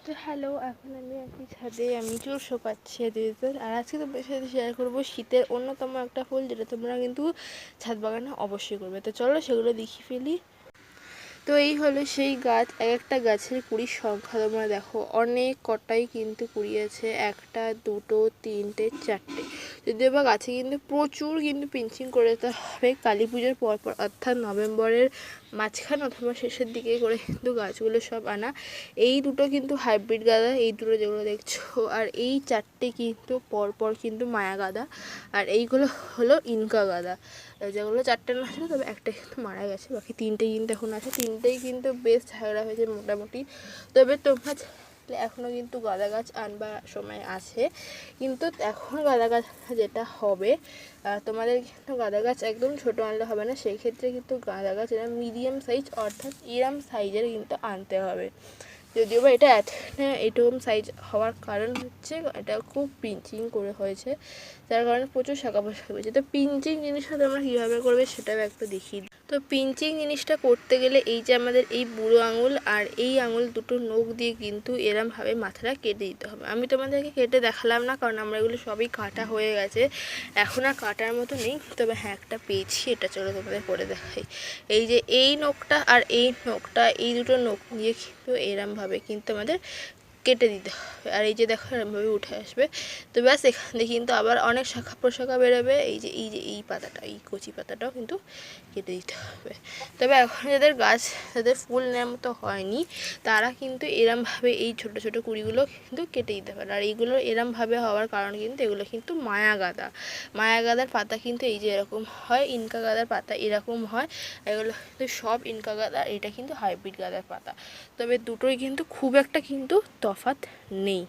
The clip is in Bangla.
তো হ্যালো, এখন আমি আছি ছাদে। আমি চুল শোকাচ্ছি আর আজকে তোমাদের সাথে শেয়ার করবো শীতের অন্যতম একটা ফুল, যেটা তোমরা কিন্তু ছাদ বাগানে অবশ্যই করবে। তো চলো সেগুলো দেখিয়ে ফেলি। তো এই হলো সেই গাছ। এক একটা গাছের কুড়ির সংখ্যা তোমরা দেখো, অনেক কটাই কিন্তু কুড়ি আছে। একটা, দুটো, তিনটে, চারটে। যদিও বা গাছে কিন্তু প্রচুর কিন্তু পিঞ্চিং করে যেতে হবে কালী পুজোর পরপর, অর্থাৎ নভেম্বরের মাঝখান অথবা শেষের দিকে করে কিন্তু গাছগুলো সব আনা। এই দুটো কিন্তু হাইব্রিড গাঁদা, এই দুটো যেগুলো দেখছো, আর এই চারটে কিন্তু পরপর কিন্তু মায়া গাঁদা, আর এইগুলো হলো ইনকা গাঁদা। যেগুলো চারটে না ছিল, তবে একটা কিন্তু মারা গেছে, বাকি তিনটে কিন্তু এখন আছে। তিনটেই কিন্তু বেশ ঝাগড়া হয়েছে মোটামুটি। তবে তোমরা এখনও কিন্তু গাঁদা গাছ আনবার সময় আছে, কিন্তু এখন গাঁদা গাছ যেটা হবে, তোমাদের কিন্তু গাঁদা গাছ একদম ছোটো আনলে হবে না। সেই ক্ষেত্রে কিন্তু গাঁদা গাছ এরম মিডিয়াম সাইজ, অর্থাৎ এরম সাইজের কিন্তু আনতে হবে। যদিও বা এটা এরকম সাইজ হওয়ার কারণ হচ্ছে এটা খুব পিঞ্চিং করে হয়েছে, যার কারণে প্রচুর শাখা পোশাক হয়েছে। তো পিঞ্চিং জিনিসটা তোমরা কীভাবে করবে সেটাও একটা দেখিয়ে দিই। তো পিঞ্চিং জিনিসটা করতে গেলে এই যে আমাদের এই বুড়ো আঙুল আর এই আঙুল দুটো নখ দিয়ে কিন্তু এরমভাবে মাথাটা কেটে দিতে হবে। আমি তোমাদেরকে কেটে দেখালাম না, কারণ আমরা এগুলো সবই কাটা হয়ে গেছে, এখন আর কাটার মতো নেই। তবে হ্যাঁ, একটা পেয়েছি, এটা চলো তোমাদের করে দেখাই। এই যে এই নখটা আর এই নখটা, এই দুটো নখ দিয়ে কিন্তু এরমভাবে কিন্তু আমাদের কেটে দিতে হবে। আর এই যে দেখো এরমভাবে উঠে আসবে। তো ব্যাস, এখান থেকে কিন্তু আবার অনেক শাখা প্রশাখা বেরোবে। এই পাতাটা, এই কচি পাতাটাও কিন্তু কেটে দিতে হবে। তবে এখন যাদের গাছ, যাদের ফুল নেওয়ার মতো হয়নি, তারা কিন্তু এরমভাবে এই ছোটো ছোটো কুড়িগুলো কিন্তু কেটে দিতে পারে। আর এইগুলো এরমভাবে হওয়ার কারণ কিন্তু এগুলো কিন্তু মায়া গাঁদা। মায়া গাঁদার পাতা কিন্তু এই যে এরকম হয়, ইনকা গাঁদার পাতা এরকম হয়। এগুলো কিন্তু সব ইনকা গাঁদা, এটা কিন্তু হাইব্রিড গাঁদার পাতা। তবে দুটোই কিন্তু খুব একটা কিন্তু তফাৎ নেই।